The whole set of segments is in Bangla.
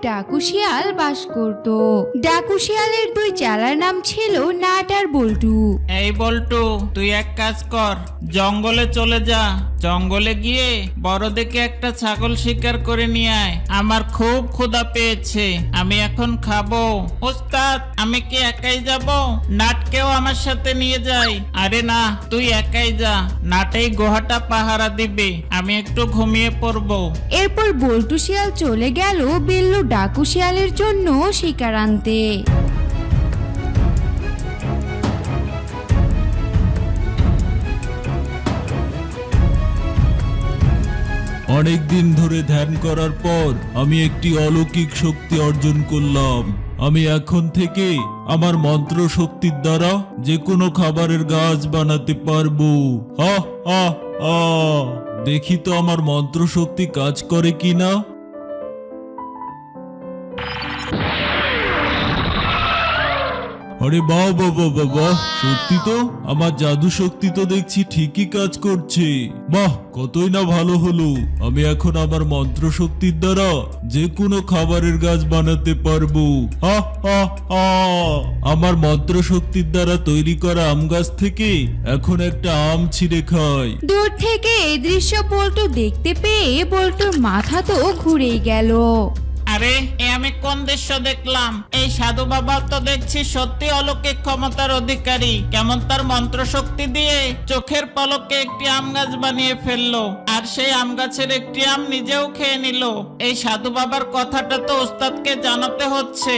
ডাকু শিয়াল বাস করত। ডাকু শিয়ালের দুই চেলার নাম ছিল নাট আর বল্টু। এই বল্টু, তুই এক কাজ কর, জঙ্গলে চলে যা। জঙ্গলে গিয়ে বড় দেখে একটা ছাগল শিকার করে নিয়ে আয়। আমার খুব ক্ষুধা পেয়েছে, আমি এখন খাবো। ওস্তাদ, আমি কি একাই যাব? নাটকেও আমার সাথে নিয়ে যাই। আরে না, তুই একাই যা, নাটেই গুহাটা পাহারা দিবে, আমি একটু ঘুমিয়ে পড়বো। এরপর বল্টু শিয়াল চলে গেল বিল্লু ডাকু শিয়ালের জন্য শিকার আনতে। অনেকদিন ধরে ধ্যান করার পর আমি একটি অলৌকিক শক্তি অর্জন করলাম। আমি এখন থেকে আমার মন্ত্র শক্তির দ্বারা যে কোনো খাবারের গাছ বানাতে পারবো। হা হা হা, দেখি তো আমার মন্ত্র শক্তি কাজ করে কিনা। আরে বাহ বাহ বাহ বাহ বাহ, সত্যি তো আমার জাদু শক্তি তো দেখছি ঠিকই কাজ করছে। বাহ, কতই না ভালো হলো। আমি এখন আমার মন্ত্র শক্তির দ্বারা যে কোনো খাবারের গাছ বানাতে পারবো। হা হা হা, আমার মন্ত্র শক্তির দ্বারা তৈরি করা আম গাছ থেকে এখন একটা আম ছিঁড়ে খাই। দূর থেকে এই দৃশ্য বল্টু দেখতে পেয়ে বল্টুর মাথা তো ঘুরেই গেল। আরে, এ আমি কোন দৃশ্য দেখলাম? এই সাধু বাবা তো দেখছি সত্যি অলৌকিক ক্ষমতার অধিকারী। কেমন তার মন্ত্র শক্তি দিয়ে চোখের পলকে একটি আম গাছ বানিয়ে ফেললো, আর সেই আম গাছের একটি আম নিজেও খেয়ে নিল। এই সাধু বাবার কথাটা তো ওস্তাদকে জানাতে হচ্ছে।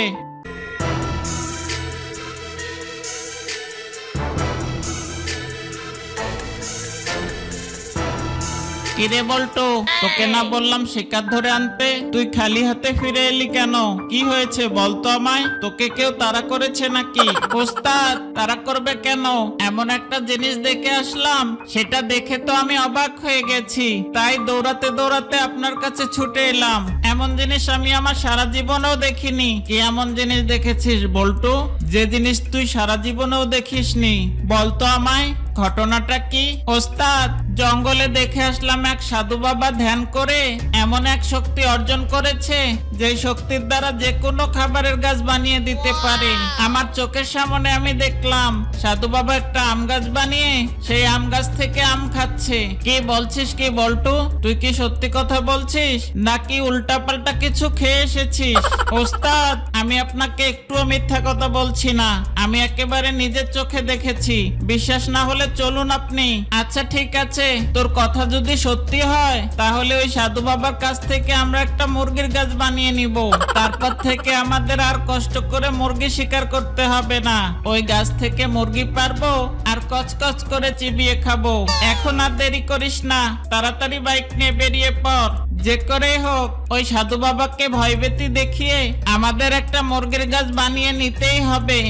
কিরে বল্টু, তোকে না বললাম শিকার ধরে আনতে? তুই খালি হাতে ফিরে এলি কেন? কি হয়েছে বলতো আমায়? তোকে কেউ তাড়া করেছে নাকি? ওস্তাদ, তাড়া করবে কেন? এমন একটা জিনিস দেখে আসলাম, সেটা দেখে তো আমি অবাক হয়ে গেছি, তাই দৌড়াতে দৌড়াতে আপনার কাছে ছুটে এলাম। এমন জিনিস আমি আমার সারা জীবনেও দেখিনি। কি এমন জিনিস দেখেছিস বল্টু, যে জিনিস তুই সারা জীবনেও দেখিসনি? বলতো আমায়, ঘটনাটা কি? ওস্তাদ, জঙ্গলে দেখে আসলাম এক সাধু বাবা ধ্যান করে এমন এক শক্তি অর্জন করেছে, যে শক্তির দ্বারা যে কোনো খাবারের গাছ বানিয়ে দিতে পারে। আমার চোখের সামনে আমি দেখলাম সাধু বাবা একটা আম গাছ বানিয়ে সেই আম গাছ থেকে আম খাচ্ছে। কি বলছিস কি বল্টু? তুই কি সত্যি কথা বলছিস নাকি উল্টা পাল্টা কিছু খেয়ে এসেছিস? ওস্তাদ, আমি আপনাকে একটুও মিথ্যা কথা বলছি না, আমি একেবারে নিজের চোখে দেখেছি। বিশ্বাস না হলে চলুন আপনি। আচ্ছা ঠিক আছে, তোর কথা যদি সত্যি হয় তাহলে ওই সাধু বাবার কাছ থেকে আমরা একটা মুরগির গাছ বানিয়ে নিব। তারপর থেকে আমাদের আর কষ্ট করে মুরগি শিকার করতে হবে না। ওই গাছ থেকে মুরগি পারবো আর কচকচ করে চিবিয়ে খাবো। এখন আর দেরি করিস না, তাড়াতাড়ি বাইক নিয়ে বেরিয়ে পড়। যে করে হোক ওই সাধু বাবাকে ভয়ভীতি দেখিয়ে আমাদের একটা মুরগির গাছ বানিয়ে নিতেই হবে।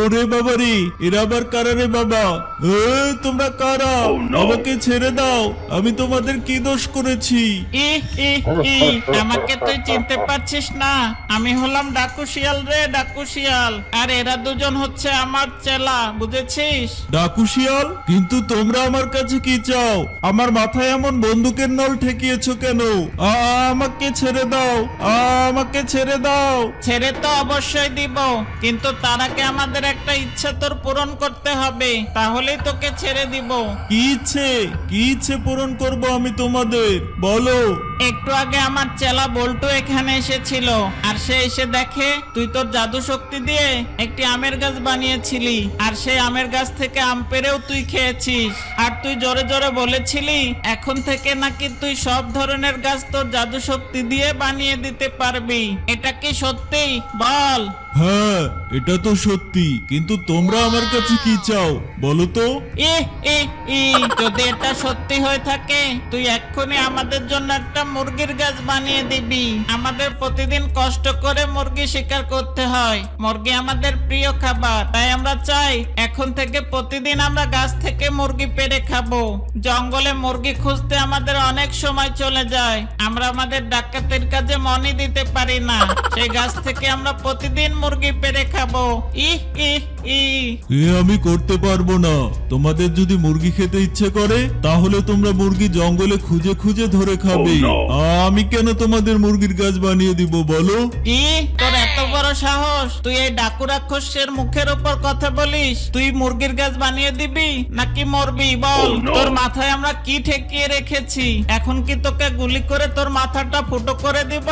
ওরে বাবা রে, এরা আবার কারা রে বাবা? তোমরা কারা? আমাকে ছেড়ে দাও, আমি তোমাদের কি দোষ করেছি? আমাকে তুই চিনতে পারছিস না? আমি হলাম ডাকু শিয়াল রে, ডাকু শিয়াল। আর এরা দুজন হচ্ছে আমার চেলা, বুঝেছিস? ডাকু শিয়াল, কিন্তু তোমরা আমার কাছে কি চাও? আমার মাথায় এমন বন্দুকের নল ঠেকিয়েছো কেন? আমাকে ছেড়ে দাও, আমাকে ছেড়ে দাও। ছেড়ে তো অবশ্যই দিব, কিন্তু তার আগে আমাদের একটা ইচ্ছা তোর পূরণ করতে হবে, তাহলেই তোকে ছেড়ে দিব। কি ইচ্ছে পূরণ করব আমি তোমাদের? বলো। একটু আগে আমার চেলা বল্টু এখানে এসেছিল, আর সে এসে দেখে তুই তোর জাদু শক্তি দিয়ে একটি আমের গাছ বানিয়েছিলি, আর সেই আমের গাছ থেকে আম পেড়েও তুই খেয়েছিস। আর আর তুই জোরে জোরে বলেছিলি এখন থেকে নাকি তুই সব ধরনের গাছ তোর জাদু শক্তি দিয়ে বানিয়ে দিতে পারবি। এটা কি সত্যি বল? হ্যাঁ, এটা তো সত্যি, কিন্তু তোমরা আমার কাছে কি চাও বলো তো? ই ই ই যদি এটা সত্যি হয়ে থাকে তুই এক্ষুনি আমাদের জন্য একটা মুরগির গাছ বানিয়ে দিবি। আমাদের প্রতিদিন কষ্ট করে মুরগি শিকার করতে হয়, মুরগি আমাদের প্রিয় খাবার, তাই আমরা চাই এখন থেকে প্রতিদিন আমরা গাছ থেকে মুরগি পেড়ে খাবো। জঙ্গলে মুরগি খুঁজতে আমাদের অনেক সময় চলে যায়, আমরা আমাদের ডাকাতের কাজে মনই দিতে পারি না। সেই গাছ থেকে আমরা প্রতিদিন মুরগি পেড়ে খাবো। ই ই ই আমি করতে পারবো না। তোমাদের যদি মুরগি খেতে ইচ্ছে করে তাহলে তোমরা মুরগি জঙ্গলে খুঁজে খুঁজে ধরে খাবে। আমি কেন তোমাদের মুরগির গাছ বানিয়ে দিব বলো? কি তোর এত বড় সাহস? তুই এই ডাকু রাক্ষসের মুখের উপর কথা বলিস? তুই মুরগির গাছ বানিয়ে দিবি নাকি মরবি বল? তোর মাথায় আমরা কি ঠেকিয়ে রেখেছি? এখন কি তোকে গুলি করে তোর মাথাটা ফুটো করে দিব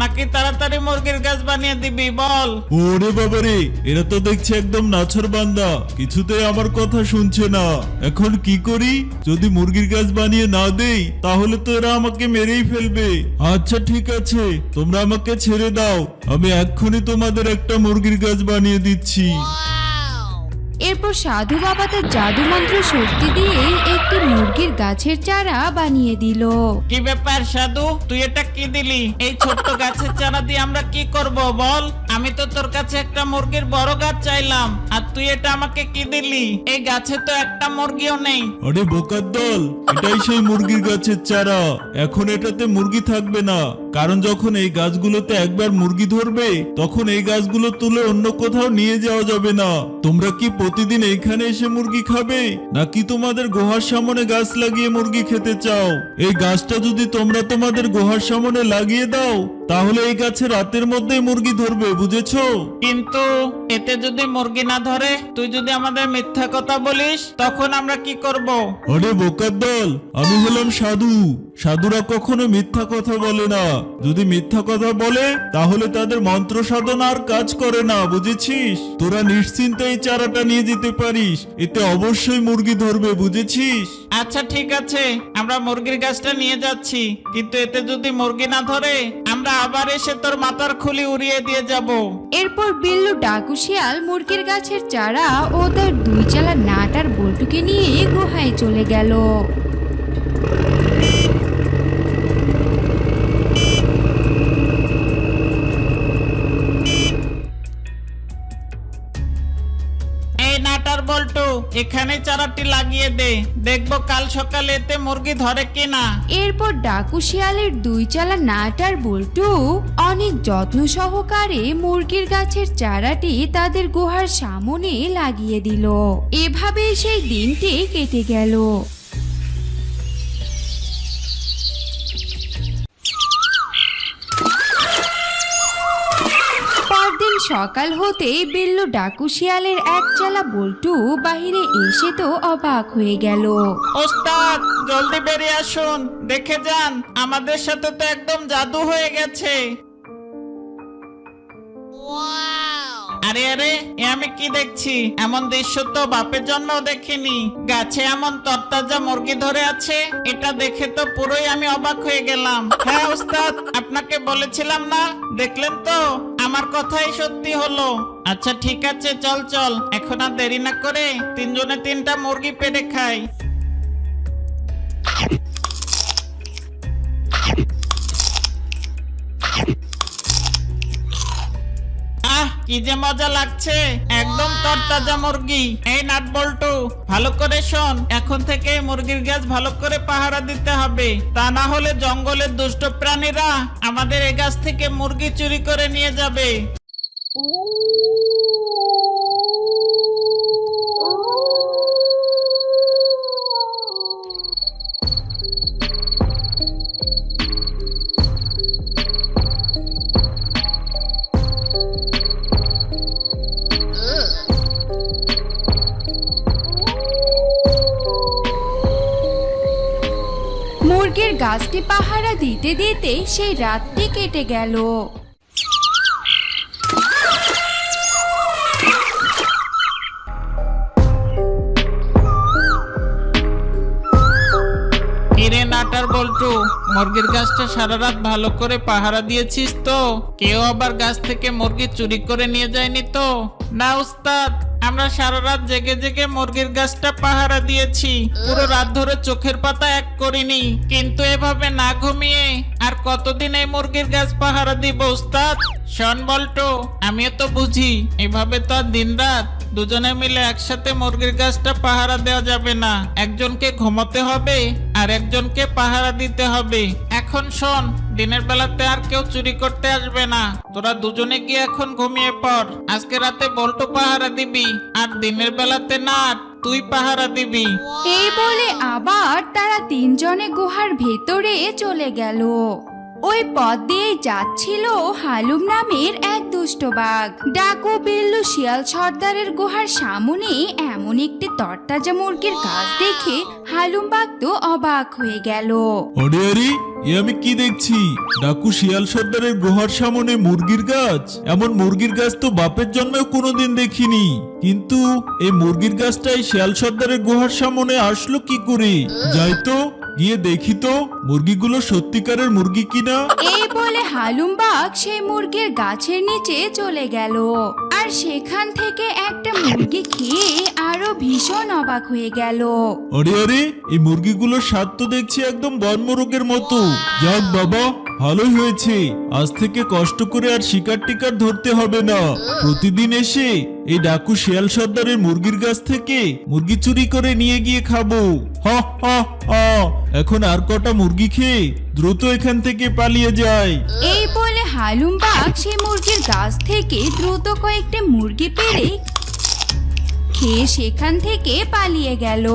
নাকি তাড়াতাড়ি মুরগির গাছ বানিয়ে দিবি বল? ওরে বাবারে, এরা তো দেখছে একদম নাছর বান্দা, কিছুতেই আমার কথা শুনছে না। এখন কি করি? যদি মুরগির গাছ বানিয়ে না দেই তাহলে তো এরা আমাকে মেরেই ফেলবে। আচ্ছা ঠিক আছে, তোমরা আমাকে ছেড়ে দাও, আমি এক্ষুনি তোমাদের একটা মুরগির গাছ বানিয়ে দিচ্ছি। এরপর সাধু বাবা তার জাদু মন্ত্র শক্তি দিয়ে একটি মুরগির গাছের চারা বানিয়ে দিল। কি ব্যাপার সাধু, তুই এটা কি দিলি? এই ছোট্ট গাছের চারা দিয়ে আমরা কি করব বল? আমি তো তোর কাছে একটা মুরগির বড় গাছ চাইলাম, আর তুই এটা আমাকে কি দিলি? এই গাছে তো একটা মুরগিও নেই। আরে বোকার দল, এটাই সেই মুরগির গাছের চারা। এখন এটাতে মুরগি থাকবে না, কারণ যখন এই গাছগুলোতে একবার মুরগি ধরবে তখন এই গাছগুলো তুলে অন্য কোথাও নিয়ে যাওয়া যাবে না। তোমরা কি প্রতিদিন এইখানে এসে মুরগি খাবে, নাকি তোমাদের গুহার সামনে গাছ লাগিয়ে মুরগি খেতে চাও? এই গাছটা যদি তোমরা তোমাদের গুহার সামনে লাগিয়ে দাও তাহলে এই গাছে রাতের মধ্যেই মুরগি ধরবে, বুঝেছো? কিন্তু এতে যদি মুরগি না ধরে, তুই যদি আমাদের মিথ্যা কথা বলিস তখন আমরা কি করব? আরে বোকার দল, আমি হলাম সাধু। সাধুরা কখনো মিথ্যা কথা বলে না। যদি মিথ্যা কথা বলে তাহলে তাদের মন্ত্র সাধনা আর কাজ করে না, বুঝেছিস? তোরা নিশ্চিন্তে এই চারাটা নিয়ে যেতে পারিস, এতে অবশ্যই মুরগি ধরবে, বুঝেছিস? আচ্ছা ঠিক আছে, আমরা মুরগির গাছটা নিয়ে যাচ্ছি, কিন্তু এতে যদি মুরগি না ধরে আমরা আবার এসে তোর মাথার খুলি উড়িয়ে দিয়ে যাব। এরপর বিল্লু ডাকু শিয়াল মুরগির গাছের চারা ও তার দুই চালা নাট আর বল্টুকে নিয়ে গুহায় চলে গেল। এই নাটার বল্টু, এখানে চারাটি লাগিয়ে দে, দেখবো কাল সকালে এতে মুরগি ধরে কিনা। এরপর ডাকু শিয়ালের দুই চালা নাট আর বল্টু অনেক যত্ন সহকারে মুরগির গাছের চারাটি তাদের গুহার সামনে লাগিয়ে দিল। এভাবে সেই দিনটি কেটে গেল। পরদিন সকাল হতে বিল্লু ডাকু শিয়ালের এক চালা বল্টু বাহিরে এসে তো অবাক হয়ে গেল। ওস্তাদ জলদি বেরিয়ে আসুন, দেখে যান, আমাদের সাথে তো একদম জাদু হয়ে গেছে। আরে আরে, এ আমি কি দেখছি? এমন দৃশ্য তো বাপের জন্মও দেখিনি। গাছে এমন তরতাজা মুরগি ধরে আছে, এটা দেখে তো পুরোই আমি অবাক হয়ে গেলাম। হ্যাঁ ওস্তাদ, আপনাকে বলেছিলাম না, দেখলেন তো আমার কথাই সত্যি হলো। আচ্ছা ঠিক আছে, চল চল, এখন আর দেরি না করে তিনজনে তিনটা মুরগি পেড়ে খাই। কি যে মজা লাগছে, একদম তরতাজা মুরগি। এই নাট বল্টু, ভালো করে শোন, এখন থেকে মুরগির গাছ ভালো করে পাহারা দিতে হবে, তা না হলে জঙ্গলের দুষ্ট প্রাণীরা আমাদের এই গাছ থেকে মুরগি চুরি করে নিয়ে যাবে। মুরগির গাছটি পাহারা দিতে দিতে সেই রাতটি কেটে গেল। কিরে নাটার বল্টু, মুরগির গাছটা সারা রাত ভালো করে পাহারা দিয়েছিস তো? কেউ আবার গাছ থেকে মুরগি চুরি করে নিয়ে যায়নি তো? না উস্তাদ, আমরা সারা রাত জেগে জেগে মুরগির গাছটা পাহারা দিয়েছি, পুরো রাত ধরে চোখের পাতা এক করিনি। কিন্তু এভাবে না ঘুমিয়ে আর কতদিন এই মুরগির গাছ পাহারা দিব উস্তাদ? শোন বল্টু, আমিও তো বুঝি এভাবে তো আর দিন রাত দুজনে মিলে একসাথে মুরগির গাছটা পাহারা দেওয়া যাবে না। একজনকে ঘুমোতে হবে আর একজনকে পাহারা দিতে হবে। এখন শোন, দিনের বেলাতে আর কেউ চুরি করতে আসবে না। তোরা দুজনে গিয়ে এখন ঘুমিয়ে পড়। আজকে রাতে বল্টু পাহারা দিবি আর দিনের বেলাতে না তুই পাহারা দিবি। এই বলে আবার তারা তিনজনে গুহার ভেতরে চলে গেল। ওই পথ দিয়ে যাচ্ছিল হালুম নামের এক দুষ্ট বাঘ। ডাকু বিল্লু শিয়াল সর্দারের গুহার সামনে এমন একটি তরতাজা মুরগির গাছ দেখে হালুম বাঘ তো অবাক হয়ে গেল। আরে আরে, এ আমি কি দেখছি? ডাকু শিয়াল সর্দারের গুহার সামনে মুরগির গাছ? এমন মুরগির গাছ তো বাপের জন্মেও কোনোদিন দেখিনি। কিন্তু এই মুরগির গাছটা এই শিয়াল সর্দারের গুহার সামনে আসলো কি করে? যাই তো গিয়ে দেখি তো মুরগিগুলো সত্যিকারের মুরগি কিনা। এই বলে হালুম বাঘ সেই মুরগির গাছের নিচে চলে গেল আর সেখান থেকে একটা মুরগি খেয়ে আরো ভীষণ অবাক হয়ে গেল। আরে আরে, এই মুরগিগুলোর স্বাদ তো দেখছি একদম বনমোরগের মতো। যাক বাবা, ভালোই হয়েছে, আজ থেকে কষ্ট করে আর শিকার টিকার ধরতে হবে না। প্রতিদিন এসে এই ডাকু শিয়াল সর্দারের মুরগির গাছ থেকে মুরগি চুরি করে নিয়ে গিয়ে খাবো। হা হা হা, এখন আর কটা মুরগি খেয়ে দ্রুত এখান থেকে পালিয়ে যায়। এই বলে হালুম বাঘ সেই মুরগির গাছ থেকে দ্রুত কয়েকটি মুরগি পেড়ে খেয়ে সেখান থেকে পালিয়ে গেল।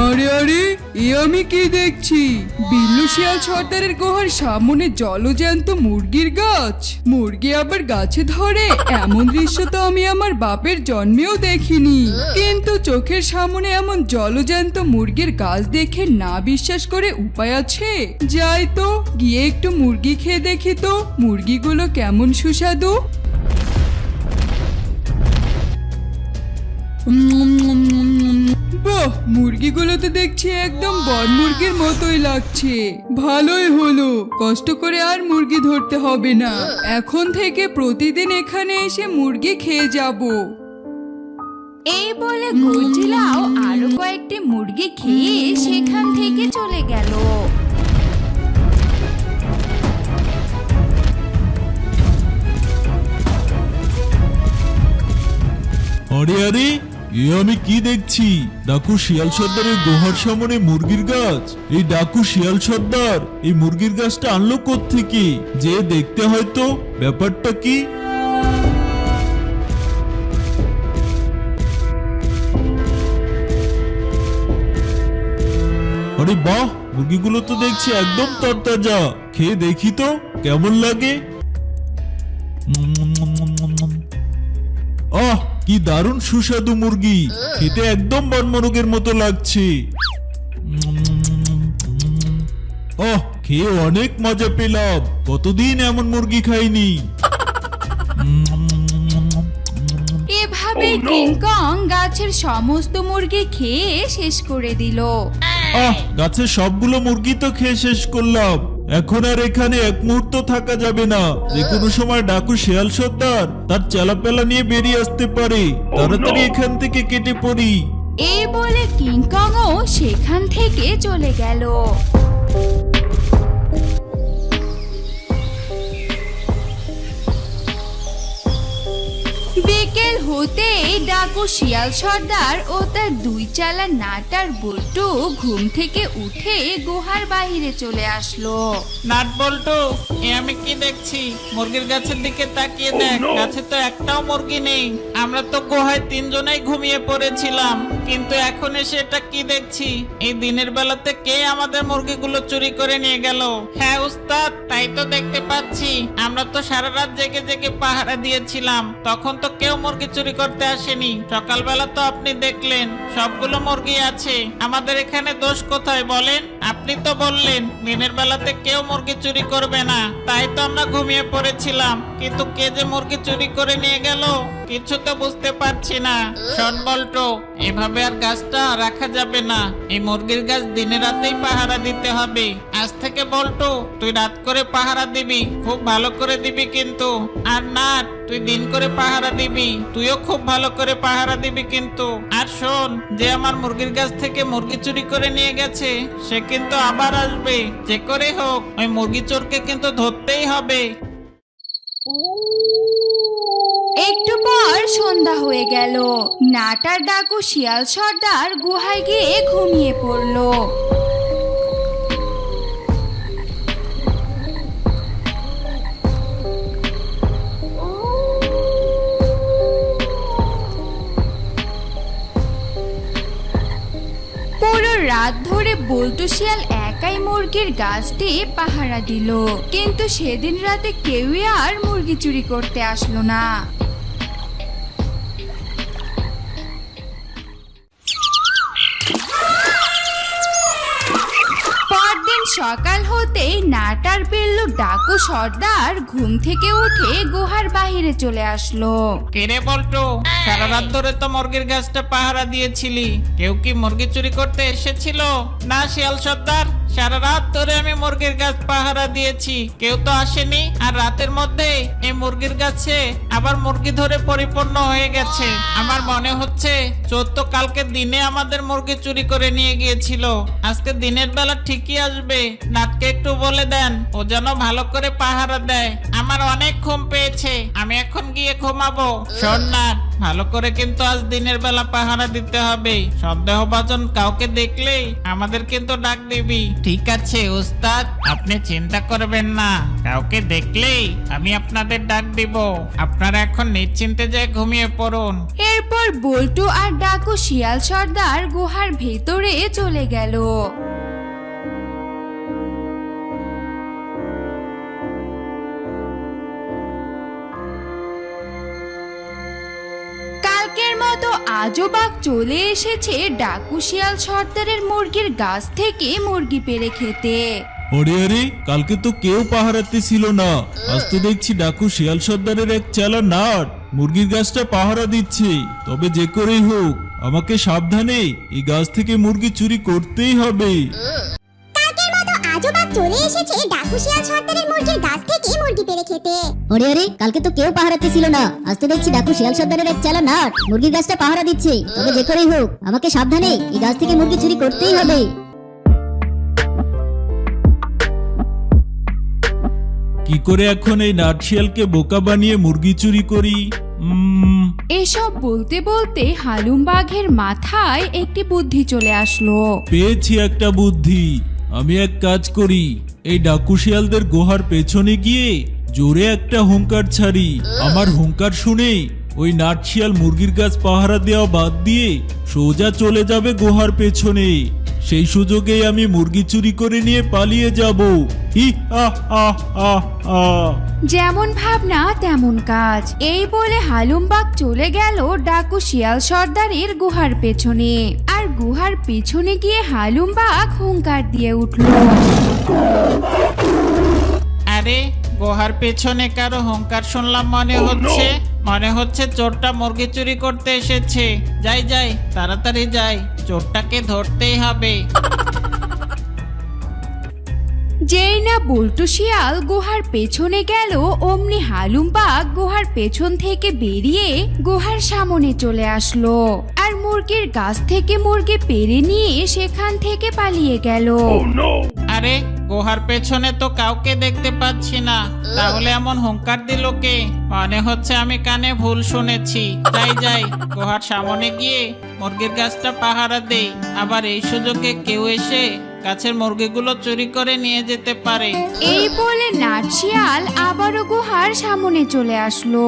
আরে আরে, এ আমি কি দেখছি? বিল্লু শিয়াল সর্দারের গুহার সামনে জলজ্যান্ত মুরগির গাছ। মুরগি আবার গাছে ধরে, এমন দৃশ্য তো আমি আমার বাপের জন্মেও দেখিনি। কিন্তু চোখের সামনে এমন জলজ্যান্ত মুরগির গাছ দেখে না বিশ্বাস করে উপায় আছে? যাই তো গিয়ে একটু মুরগি খেয়ে দেখি তো মুরগিগুলো কেমন সুস্বাদু। বাহ, মুরগিগুলো তো দেখছি একদম বন মুরগির মতোই লাগছে। ভালোই হলো, কষ্ট করে আর মুরগি ধরতে হবে না। এখন থেকে প্রতিদিন এখানে এসে মুরগি খেয়ে যাব। এই বলে গরজিলাও আরো কয়েকটি মুরগি খেয়ে সেখান থেকে চলে গেল। আরে আরে, এ আমি কি দেখছি? ডাকু শিয়াল সর্দারের গুহার সামনে মুরগির গাছ। এই ডাকু শিয়াল সর্দার এই মুরগির গাছটা আনলো কোত্থেকে? যে দেখতে হয়তো ব্যাপারটা কি। আরে বাহ, মুরগিগুলো তো দেখছি একদম তরতাজা। খেয়ে দেখি তো কেমন লাগে। আহ, কি দারুণ সুস্বাদু মুরগি, খেতে একদম বনমোরগের মতো লাগছে। আহ, খেয়ে অনেক মজা পেলাম, কতদিন এমন মুরগি খাইনি। এভাবে কিংকং গাছের সমস্ত মুরগি খেয়ে শেষ করে দিল। আহ, গাছের সবগুলো মুরগি তো খেয়ে শেষ করলাম। এখন আর এখানে এক মুহূর্ত থাকা যাবে না। যে কোনো সময় ডাকু শিয়াল সর্দার তার চেলাপেলা নিয়ে বেরিয়ে আসতে পারে। তাড়াতাড়ি এখান থেকে কেটে পড়ি। এই বলে কিংকংও সেখান থেকে চলে গেল। বিকেল হতেই ডাকু শিয়াল সর্দার ও তার দুই চালা নাটার বল্টু ঘুম থেকে উঠে গুহার বাইরে চলে আসলো। নাট বল্টু, এ আমি কি দেখছি? মুরগির গাছের দিকে তাকিয়ে দেখ, গাছে তো একটাও মুরগি নেই। আমরা তো গুহায় তিনজনেই ঘুমিয়ে পড়েছিলাম, কিন্তু এখন এসে এটা কি দেখছি? এই দিনের বেলাতে কে আমাদের মুরগিগুলো চুরি করে নিয়ে গেল? হ্যাঁ উস্তাদ, তাই তো দেখতে পাচ্ছি। আমরা তো সারা রাত জেগে জেগে পাহারা দিয়েছিলাম, তখন তো কেউ মুরগি চুরি চুরি করতে আসেনি। সকালবেলা তো আপনি দেখলেন সবগুলো মুরগি আছে। আমাদের এখানে দোষ কোথায় বলেন? আপনি তো বললেন দিনের বেলাতে কেউ মুরগি চুরি করবে না, তাই তো আমরা ঘুমিয়ে পড়েছিলাম। কিন্তু কে যে মুরগি চুরি করে নিয়ে গেল কিছু তো বুঝতে পারছি না। শোন বল্টু, এভাবে আর গাছটা রাখা যাবে না। এই মুরগির গাছ দিনে রাতেই পাহারা দিতে হবে। আজ থেকে বল্টু তুই রাত করে পাহারা দিবি, খুব ভালো করে দিবি কিন্তু। আর না, তুই দিন করে পাহারা দিবি, তুইও খুব ভালো করে পাহারা দিবি কিন্তু। আর শোন, যে আমার মুরগির গাছ থেকে মুরগি চুরি করে নিয়ে গেছে সে কিন্তু আবার আসবে। যে করে হোক ওই মুরগি চোরকে কিন্তু ধরতেই হবে। একটু পর সন্ধ্যা হয়ে গেল। নাটার ডাকু শিয়াল সর্দার গুহায় গিয়ে ঘুমিয়ে পড়ল। পুরো রাত ধরে বল্টু শিয়াল একাই মুরগির গাছটি পাহারা দিল, কিন্তু সেদিন রাতে কেউই আর মুরগি চুরি করতে আসলো না। পরদিন সকাল হতেই নাটার বিল্লু ডাকু সর্দার ঘুম থেকে উঠে গুহার বাইরে চলে আসলো। কেরে বল্টু, সারা রাত ধরে তো মুরগির গাছটা পাহারা দিয়েছিলি, কেউ কি মুরগি চুরি করতে এসেছিল? না শিয়াল সর্দার, সারা রাত ধরে আমি মুরগির গাছ পাহারা দিয়েছি, কেউ তো আসেনি। আর রাতের মধ্যে এই মুরগির গাছে আবার মুরগি ধরে পরিপূর্ণ হয়ে গেছে। আমার মনে হচ্ছে চোর তো কালকে দিনে আমাদের মুরগি চুরি করে নিয়ে গিয়েছিল, আজকে দিনের বেলা ঠিকই আসবে। নাটকে একটু বলে দেন ও যেন ভালো করে পাহারা দেয়। আমার অনেক ঘুম পেয়েছে, আমি এখন গিয়ে ঘুমাবো। শোন নাট, ভালো করে কিন্তু আজ দিনের বেলা পাহারা দিতে হবে। সন্দেহভাজন কাউকে দেখলেই আমাদের কিন্তু ডাক দিবি। ঠিক আছে ওস্তাদ, আপনি চিন্তা করবেন না, কাউকে দেখলেই আমি আপনাদের ডাক দিব। আপনারা এখন নিশ্চিন্তে যায় ঘুমিয়ে পড়ুন। এরপর বল্টু আর ডাকু শিয়াল সর্দার গুহার ভেতরে চলে গেল। কালকের মতো আজও বাঘ চলে এসেছে ডাকু শিয়াল সর্দারের মুরগির গাছ থেকে মুরগি পেড়ে খেতে। আরে আরে, কালকে তো কেউ পাহারাতে ছিল না, আজ তো দেখছি ডাকু শিয়াল সর্দারের এক চালা নাট মুরগির গাছটা পাহারা দিচ্ছে। তবে যে করেই হোক আমাকে সাবধানে এই গাছ থেকে মুরগি চুরি করতেই হবে। কালকের মতো আজও বাঘ চলে এসেছে ডাকু শিয়াল সর্দারের মুরগির গাছ থেকে মুরগি পেড়ে খেতে। ওরে ওরে, কালকে তো কেউ পাহারাতে ছিল না, আজ তো দেখছি ডাকু শিয়াল সর্দারের এক চালা নাট মুরগির গাছটা পাহারা দিচ্ছে। তবে যে করেই হোক আমাকে সাবধানে এই গাছ থেকে মুরগি চুরি করতেই হবে। কি করে এখন এই নাট শিয়ালকে বোকা বানিয়ে মুরগি চুরি করি? এসব বলতে বলতে হালুম বাঘের মাথায় একটি বুদ্ধি চলে আসলো। পেয়েছি একটা বুদ্ধি। আমি এক কাজ করি, এই ডাকু শিয়ালদের গুহার পেছনে গিয়ে জোরে একটা হুঙ্কার ছাড়ি। আমার হুঙ্কার শুনে ওই নাট শিয়াল মুরগির গাছ পাহারা দেওয়া বাদ দিয়ে সোজা চলে যাবে গুহার পেছনে। সেই সুযোগেই আমি মুরগি চুরি করে নিয়ে পালিয়ে যাব। হি আহ আহ আহ আহ। যেমন ভাবনা তেমন কাজ। এই বলে হালুম বাঘ চলে গেল ডাকু শিয়াল সর্দারের গুহার পেছনে। আর গুহার পেছনে গিয়ে হালুম বাঘ হুঙ্কার দিয়ে উঠল। আরে, গুহার পেছনে কারো হুঙ্কার শুনলাম মনে হচ্ছে চোরটা মুরগি চুরি করতে এসেছে। যাই যাই, তাড়াতাড়ি যাই, চোরটাকে ধরতেই হবে। যেই না বল্টু শিয়াল গুহার পেছনে গেল, অমনি হালুম বাঘ গুহার পেছন থেকে বেরিয়ে গুহার সামনে চলে আসলো। আর মুরগির গাছ থেকে মুরগি পেড়ে নিয়ে সেখান থেকে পালিয়ে গেল। আরে, গুহার পেছনে তো কাউকে দেখতে পাচ্ছি না, তাহলে এমন হুঙ্কার দিল কে? মনে হচ্ছে আমি কানে ভুল শুনেছি। যাই যাই, গুহার সামনে গিয়ে মুরগির গাছটা পাহারা দেই, আবার এই সুযোগে কেউ এসে গাছের মুরগিগুলো চুরি করে নিয়ে যেতে পারে। এই বলে নাট শিয়াল আবারও গুহার সামনে চলে আসলো।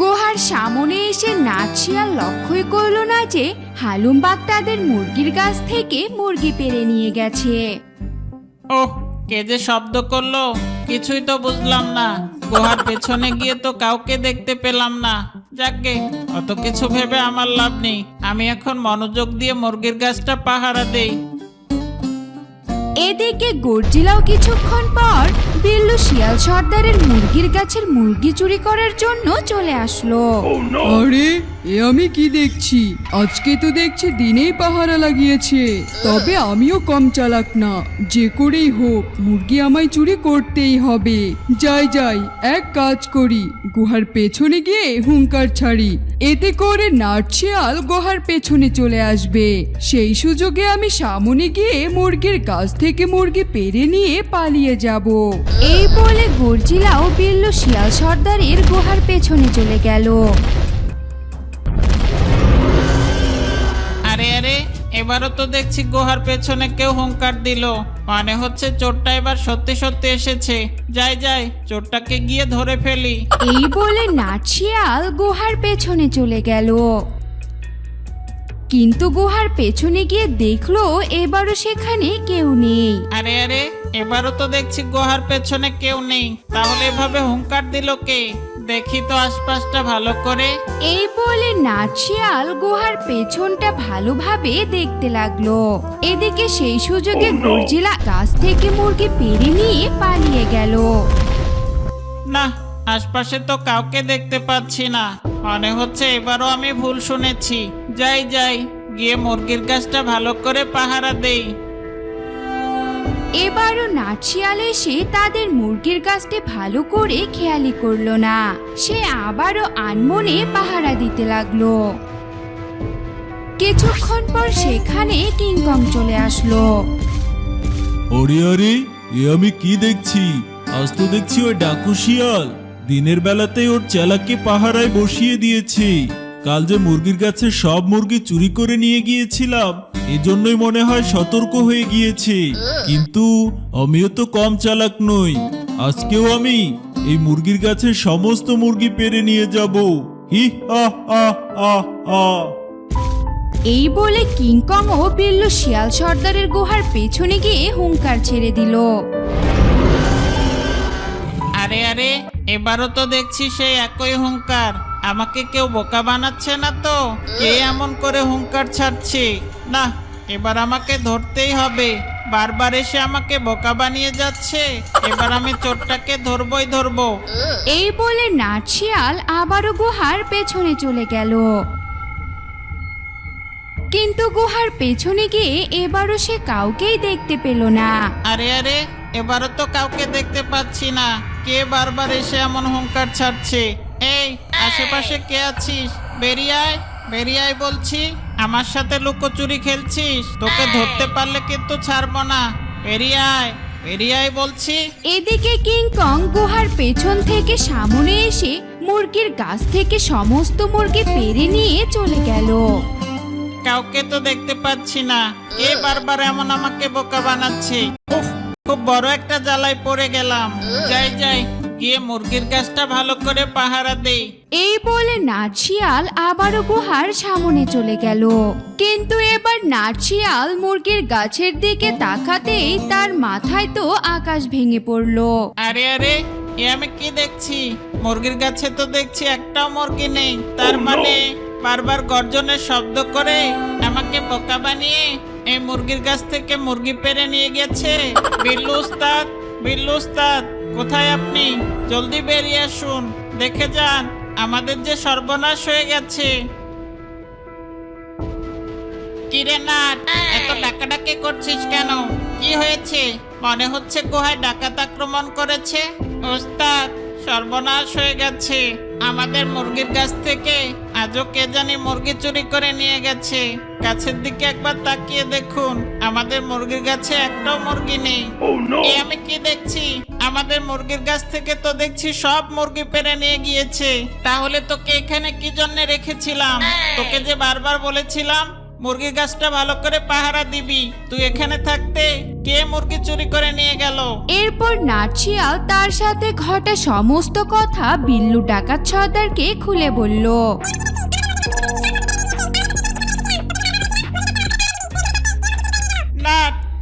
গুহার সামনে এসে নাট শিয়াল লক্ষ্যই করলো না যে হালুম বাঘ তাদের মুরগির গাছ থেকে মুরগি পেড়ে নিয়ে গেছে। ওহ, কে যে শব্দ করলো কিছুই তো বুঝলাম না। গুহার পেছনে গিয়ে তো কাউকে দেখতে পেলাম না। যাকগে, অত কিছু ভেবে আমার লাভ নেই। আমি এখন মনোযোগ দিয়ে মুরগির গাছটা পাহারা দেই। এদিকে গর্জিলাও কিছুক্ষণ পর বিল্লু শিয়াল সর্দারের মুরগির গাছের মুরগি চুরি করার জন্য চলে আসলো। আরে এ আমি কি দেখছি, আজকে তো দেখছি দিনেই পাহারা লাগিয়েছে। তবে আমিও কম চালাক না, যে করেই হোক মুরগি আমায় চুরি করতেই হবে। যাই যাই, এক কাজ করি, গুহার পেছনে গিয়ে হুঙ্কার ছাড়ি, এতে করে নাটশিয়াল গুহার পেছনে চলে আসবে। সেই সুযোগে আমি সামনে গিয়ে মুরগির গাছ থেকে মুরগি পেরে নিয়ে পালিয়ে যাব। এই বলে গর্জিলাও বিল্লু শিয়াল সর্দারের গুহার পেছনে চলে গেল। আরে আরে, এবারও তো দেখছি গুহার পেছনে কেউ হুঙ্কার দিল। মানে হচ্ছে চোরটা এবার সত্যি সত্যি এসেছে। যাই যাই, চোরটাকে গিয়ে ধরে ফেলি। এই বলে নাটশিয়াল গুহার পেছনে চলে গেল। কিন্তু গুহার পেছনে গিয়ে দেখলো এবারও সেখানে কেউ নেই। আরে আরে, এবারও তো দেখছি গুহার পেছনে কেউ নেই। তাহলে এভাবে হুঙ্কার দিল কে? দেখি তো আশপাশটা ভালো করে। এই বলে নাটশিয়াল গুহার পেছনটা ভালোভাবে দেখতে লাগলো। এদিকে সেই সুযোগে গর্জিলা গাছ থেকে মুরগি পেরে নিয়ে পালিয়ে গেল। না, আশপাশে তো কাউকে দেখতে পাচ্ছি না। মনে হচ্ছে এবারও আমি ভুল শুনেছি। যাই যাই, গিয়ে মুরগির গাছটা ভালো করে পাহারা দেই। এবারও নাটশিয়াল এসে তাদের মুরগির গাছটি ভালো করে খেয়ালি করলো না। সে আবারও আনমনে পাহারা দিতে লাগলো। কিছুক্ষণ পর সেখানে কিংকং চলে আসলো। আরে আরে, এ আমি কি দেখছি? আজ তো দেখছি ওই ডাকু শিয়াল দিনের বেলাতেই ওর চেলাকে পাহারায় বসিয়ে দিয়েছে। কাল যে মুরগির গাছে সব মুরগি চুরি করে নিয়ে গিয়েছিলাম, এজন্যই মনে হয় সতর্ক হয়ে গিয়েছে। কিন্তু আমিও তো কম চালাক নই, আজকেও আমি এই মুরগির গাছের সমস্ত মুরগি পেরে নিয়ে যাব। হি হা হা হা হা। এই বলে কিংকং ও বিল্লু শিয়াল সর্দারের গুহার পেছনে গিয়ে হুঙ্কার ছেড়ে দিল। আরে আরে, এবারও তো দেখছি সেই একই হুঙ্কার। আমাকে কেউ বোকা বানাচ্ছে না তো? কে এমন করে হুঙ্কার ছাড়ছে? না, এবার আমাকে ধরতেই হবে। বারবার এসে আমাকে বোকা বানিয়ে যাচ্ছে। এবার আমি চোরটাকে ধরবই ধরবো। এই বলে নাটশিয়াল আবারও গুহার পেছনে চলে গেল। কিন্তু গুহার পেছনে গিয়ে এবারও সে কাউকেই দেখতে পেল না। আরে আরে, এবারও তো কাউকে দেখতে পাচ্ছি না। কে বারবার এসে এমন হুঙ্কার ছাড়ছে? এই, আশেপাশে কে আছিস? বেরিয়ে আয়, বেরিয়ে আয় বলছি। আমার সাথে লুকোচুরি খেলছিস? তোকে ধরতে পারলে কিন্তু ছাড়বো না। বেরিয়ে আয়, বেরিয়ে আয় বলছি। এদিকে কিংকং গুহার পেছন থেকে সামনে এসে মুরগির গাছ থেকে সমস্ত মুরগি পেরে নিয়ে চলে গেল। কাউকে তো দেখতে পাচ্ছি না। কে বারবার এমন আমাকে বোকা বানাচ্ছে? উফ, খুব বড় একটা জ্বালায় পড়ে গেলাম। যাই যাই, গিয়ে মুরগির গাছটা ভালো করে পাহারা দেই। এই বলে নাটশিয়াল আবারও গুহার সামনে চলে গেল। কিন্তু এবার নাটশিয়াল মুরগির গাছের দিকে তাকাতেই তার মাথায় তো আকাশ ভেঙে পড়লো। আরে আরে, এ আমি কি দেখছি? মুরগির গাছে তো দেখছি একটাও মুরগি নেই। তার মানে বারবার গর্জনের শব্দ করে আমাকে বোকা বানিয়ে এই মুরগির গাছ থেকে মুরগি পেরে নিয়ে গেছে। বিল্লু উস্তাদ, বিল্লু উস্তাদ, কোথায় আপনি? জলদি বেরিয়ে আসুন, দেখে যান আমাদের যে সর্বনাশ হয়ে গেছে। কিরে নাট, এত ডাকাডাকি করছিস কেন? কি হয়েছে? মনে হচ্ছে গুহায় ডাকাত আক্রমণ করেছে। ওস্তাদ, সর্বনাশ হয়ে গেছে। আমাদের মুরগির গাছ থেকে আজও কে জানি মুরগি চুরি করে নিয়ে গেছে। গাছের দিকে একবার তাকিয়ে দেখুন, আমাদের মুরগির গাছে একটাও মুরগি নেই। এ আমি কি দেখছি? আমাদের মুরগির গাছ থেকে তো দেখছি সব মুরগি পেরে নিয়ে গিয়েছে। তাহলে তোকে এখানে কি জন্য রেখেছিলাম? তোকে যে বারবার বলেছিলাম মুরগির গাছটা ভালো করে পাহারা দিবি। তুই এখানে থাকতে কে মুরগি চুরি করে নিয়ে গেল? এরপর নাটশিয়াল তার সাথে ঘটা সমস্ত কথা বিল্লু ডাকাত সর্দারকে খুলে বলল। না,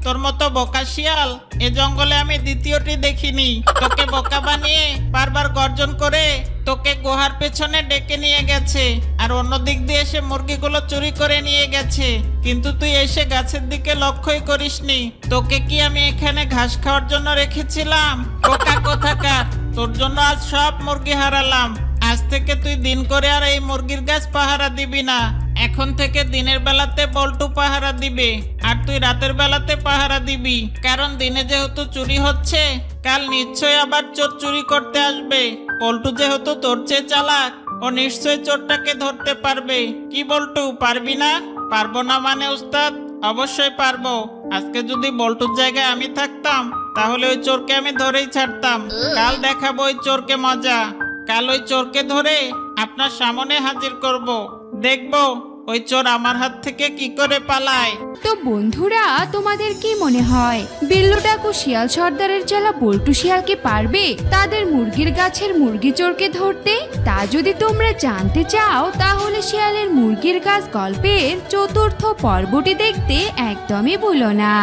তোর মতো বোকা শিয়াল এ জঙ্গলে আমি দ্বিতীয়টি দেখিনি। তোকে বোকা বানিয়ে বারবার গর্জন করে তোকে গুহার পেছনে ডেকে নিয়ে গেছে, আর অন্য দিক দিয়ে এসে মুরগিগুলো চুরি করে নিয়ে গেছে, কিন্তু তুই এসে গাছের দিকে লক্ষ্যই করিসনি। তোকে কি আমি এখানে ঘাস খাওয়ার জন্য রেখেছিলাম? বোকা কোথাকার, তোর জন্য আজ সব মুরগি হারালাম। আজ থেকে তুই দিন করে আর এই মুরগির গাছ পাহারা দিবি না। এখন থেকে দিনের বেলাতে বল্টু পাহারা দিবে, আর তুই রাতের বেলাতে পাহারা দিবি, কারণ দিনে যেহেতু চুরি হচ্ছে, কাল নিশ্চয়ই আবার চোর চুরি করতে আসবে। বল্টু যেহেতু তোর চেয়ে চালাক, ও নিশ্চয়ই চোরটাকে ধরতে পারবে। কি বল্টু, পারবি না? পারবো না মানে উস্তাদ, অবশ্যই পারবো। আজকে যদি বল্টুর জায়গায় আমি থাকতাম, তাহলে ওই চোরকে আমি ধরেই ছাড়তাম। কাল দেখাবো ওই চোরকে মজা। কাল ওই চোরকে ধরে আপনার সামনে হাজির করব, দেখবো ওই চোর আমার হাত থেকে কি করে পালায়। তো বন্ধুরা, তোমাদের কি মনে হয় বিল্লু ডাকু শিয়াল সর্দারের চেলা বল্টু শিয়াল কি পারবে তাদের মুরগির গাছের মুরগি চোরকে ধরতে? তা যদি তোমরা জানতে চাও, তাহলে শিয়ালের মুরগির গাছ গল্পের 4র্থ পর্বটি দেখতে একদমই ভুলো না।